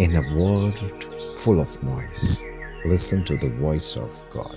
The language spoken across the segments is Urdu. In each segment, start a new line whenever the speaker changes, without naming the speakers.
In a world full of noise, listen to the voice of God.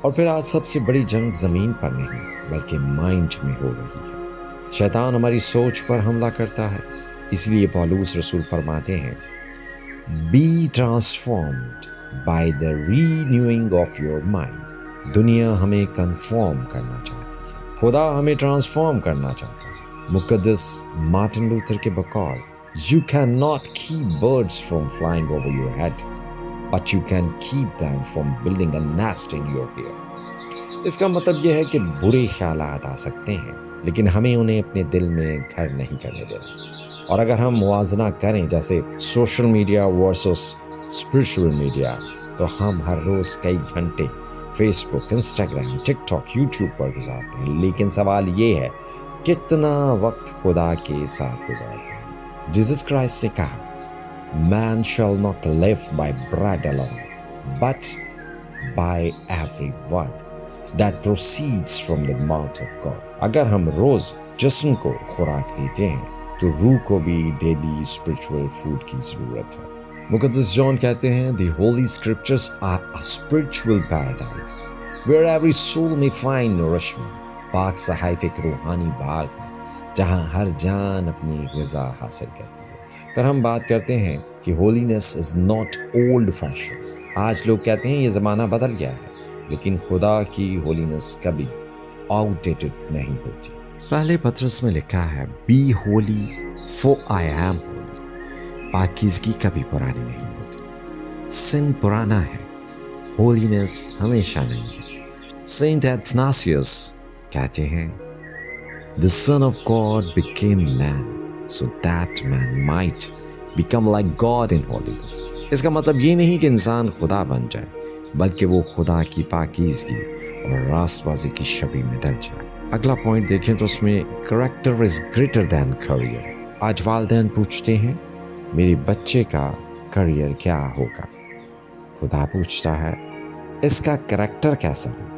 اور پھر آج سب سے بڑی جنگ زمین پر نہیں بلکہ مائنڈ میں ہو رہی ہے۔ شیطان ہماری سوچ پر حملہ کرتا ہے، اس لیے پولس رسول فرماتے ہیں be transformed by the renewing of your mind. دنیا ہمیں کنفارم کرنا چاہتی ہے، خدا ہمیں ٹرانسفارم کرنا چاہتا ہے۔ مقدس مارٹن لوتھر کے بقول You cannot keep birds from flying over your head, but you can keep them from building a nest in your ear. اس کا مطلب یہ ہے کہ برے خیالات آ سکتے ہیں لیکن ہمیں انہیں اپنے دل میں گھر نہیں کرنے دینا۔ اور اگر ہم موازنہ کریں جیسے social media versus spiritual media, تو ہم ہر روز کئی گھنٹے فیس بک، انسٹاگرام، ٹک ٹاک، یوٹیوب پر گزارتے ہیں، لیکن سوال یہ ہے کتنا وقت خدا کے ساتھ گزارتے ہیں؟ جیسس کرائسٹ نے کہا Man shall not live by bread alone, but by every word that proceeds from the mouth of God. اگر ہم روز جسم کو خوراک دیتے ہیں تو روح کو بھی ڈیلی اسپرچول فوڈ کی ضرورت ہے۔ مقدس جان کہتے ہیں The holy scriptures are a spiritual paradise where every soul may find nourishment. پاک صحائف ایک روحانی باغ ہے جہاں ہر جان اپنی غذا حاصل کرتی ہے۔ پر ہم بات کرتے ہیں کہ holiness is not old fashion. آج لوگ کہتے ہیں یہ زمانہ بدل گیا ہے، لیکن خدا کی ہولینس کبھی آؤٹ ڈیٹڈ نہیں ہوتی۔ پہلے پطرس میں لکھا ہے be holy for I am holy. پاکیزگی کبھی پرانی نہیں ہوتی۔ سن پرانا ہے، ہولینس ہمیشہ نہیں ہے۔ سینٹ ایتھناسیوس کہتے ہیں The Son of God became man so that man might become like God in holiness. اس کا مطلب یہ نہیں کہ انسان خدا بن جائے بلکہ وہ خدا کی پاکیزگی اور راست بازی کی شبیہ میں ڈل جائے۔ اگلا پوائنٹ دیکھیں تو اس میں character is greater than career۔ آج والدین پوچھتے ہیں میرے بچے کا کریئر کیا ہوگا؟ خدا پوچھتا ہے اس کا کریکٹر کیسا ہوگا؟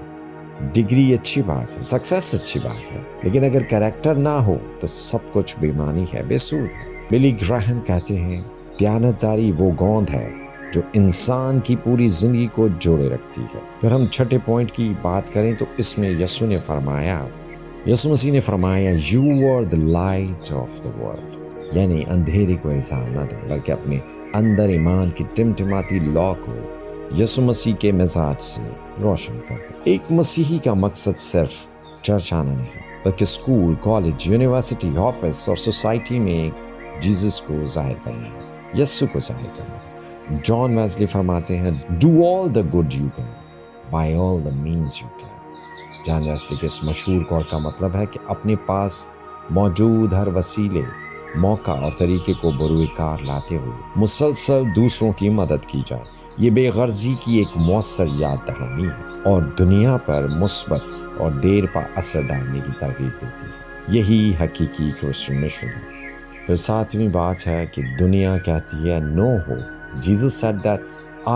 ڈگری اچھی بات ہے، سکسیس اچھی بات ہے، لیکن اگر کریکٹر نہ ہو تو سب کچھ بےمانی ہے، بے سود ہے۔ بلی گراہم کہتے ہیں دیانتداری وہ گوند ہے جو انسان کی پوری زندگی کو جوڑے رکھتی ہے۔ پھر ہم چھٹے پوائنٹ کی بات کریں تو اس میں یسوع مسیح نے فرمایا You are the light of the world، یعنی اندھیرے کو الزام نہ دیں بلکہ اپنے اندر ایمان کی ٹمٹماتی لو کو یسوع مسیح کے مزاج سے روشن کر دیں۔ ایک مسیحی کا مقصد صرف چرچ آنا نہیں بلکہ اسکول، کالج، یونیورسٹی، آفس اور سوسائٹی میں جیزس کو ظاہر کرنا ہے، یسوع کو ظاہر کرنا ہے۔ جان ویزلی فرماتے ہیں Do all the good you can by all the means you can۔ جان ویزلی کے اس مشہور قول کا مطلب ہے کہ اپنے پاس موجود ہر وسیلے، موقع اور طریقے کو بروئے کار لاتے ہوئے مسلسل دوسروں کی مدد کی جائے۔ یہ بے غرضی کی ایک مؤثر یاد دہانی ہے اور دنیا پر مثبت اور دیر پا اثر ڈالنے کی ترغیب دیتی ہے۔ یہی حقیقی کرسچن مشن ہے۔ پھر ساتویں بات ہے کہ دنیا کہتی ہے نو ہو۔ Jesus said that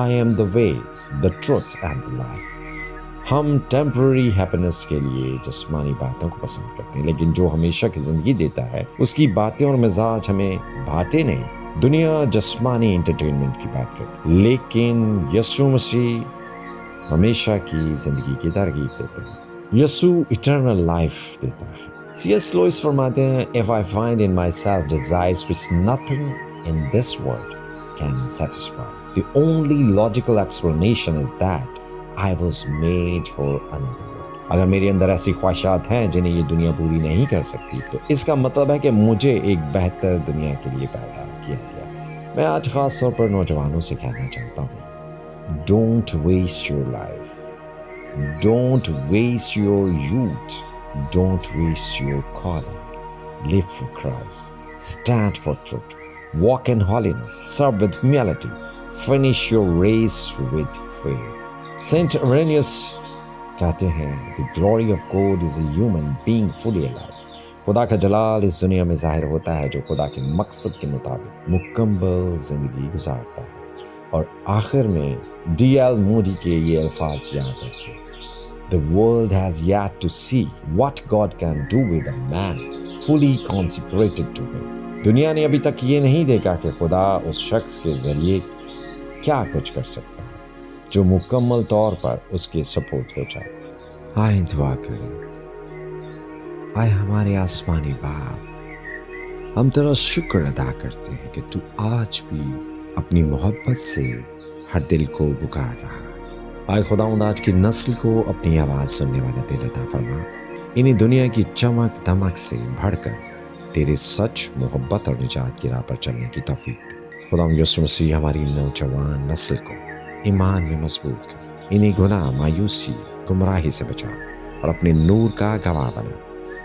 I am the way, the truth and the life۔ ہم ٹیمپرری ہیپینس کے لیے جسمانی باتوں کو پسند کرتے ہیں، لیکن جو ہمیشہ کی زندگی دیتا ہے اس کی باتیں اور مزاج ہمیں بھاتے نہیں۔ دنیا جسمانی انٹرٹینمنٹ کی بات کرتی ہے، لیکن یسوع مسیح ہمیشہ کی زندگی کی ترغیب دیتے ہیں۔ یسوع ایٹرنل لائف دیتا ہے۔ C.S. لوئس فرماتے ہیں If I find in myself desires which nothing in this world can satisfy, the only logical explanation is that I was made for another world۔ اگر میرے اندر ایسی خواہشات ہیں جنہیں یہ دنیا پوری نہیں کر سکتی تو اس کا مطلب ہے کہ مجھے ایک بہتر دنیا کے لیے پیدا کیا گیا۔ میں آج خاص طور پر نوجوانوں سے کہنا چاہتا ہوں Don't waste your life, don't waste your youth, don't waste your calling. Live for Christ, stand for truth, walk in holiness, serve with humility, finish your race with faith۔ Saint Irenaeus کہتے ہیں The glory of God is a human being fully alive۔ خدا کا جلال اس دنیا میں ظاہر ہوتا ہے جو خدا کے مقصد کے مطابق مکمل زندگی گزارتا ہے۔ اور آخر میں D.L. موڈی کے یہ الفاظ یاد رکھیں The world has yet to see what God can do with a man fully consecrated to him۔ دنیا نے ابھی تک یہ نہیں دیکھا کہ خدا اس شخص کے ذریعے کیا کچھ کر سکتا ہے جو مکمل طور پر اس کے سپورٹ ہو جائے۔ آئے دعا کریں۔ آئے ہمارے آسمانی باپ، ہم تیرا شکر ادا کرتے ہیں کہ تو آج بھی اپنی محبت سے ہر دل کو پکار رہا ہے۔ آئے خداوند آج کی نسل کو اپنی آواز سننے والا دل عطا فرما، انہیں دنیا کی چمک دمک سے بڑھ کر تیرے سچ، محبت اور نجات کی راہ پر چلنے کی توفیق دے۔ خداوند یسوع مسیح ہماری نوجوان نسل کو ایمان میں مضبوط کر، انہیں گناہ، مایوسی، گمراہی سے بچا اور اپنے نور کا گواہ بنا۔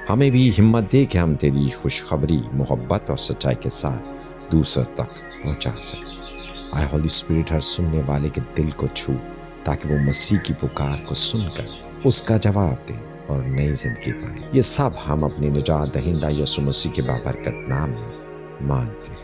ہمیں بھی ہمت دے کہ ہم تیری خوشخبری، محبت اور سچائی کے ساتھ دوسروں تک پہنچا سکیں۔ آئے ہولی اسپرٹ ہر سننے والے کے دل کو چھو، تاکہ وہ مسیح کی پکار کو سن کر اس کا جواب دے اور نئی زندگی پائے۔ یہ سب ہم اپنے نجات دہندہ یسوع مسیح کے بابرکت نام میں مانگتے ہیں۔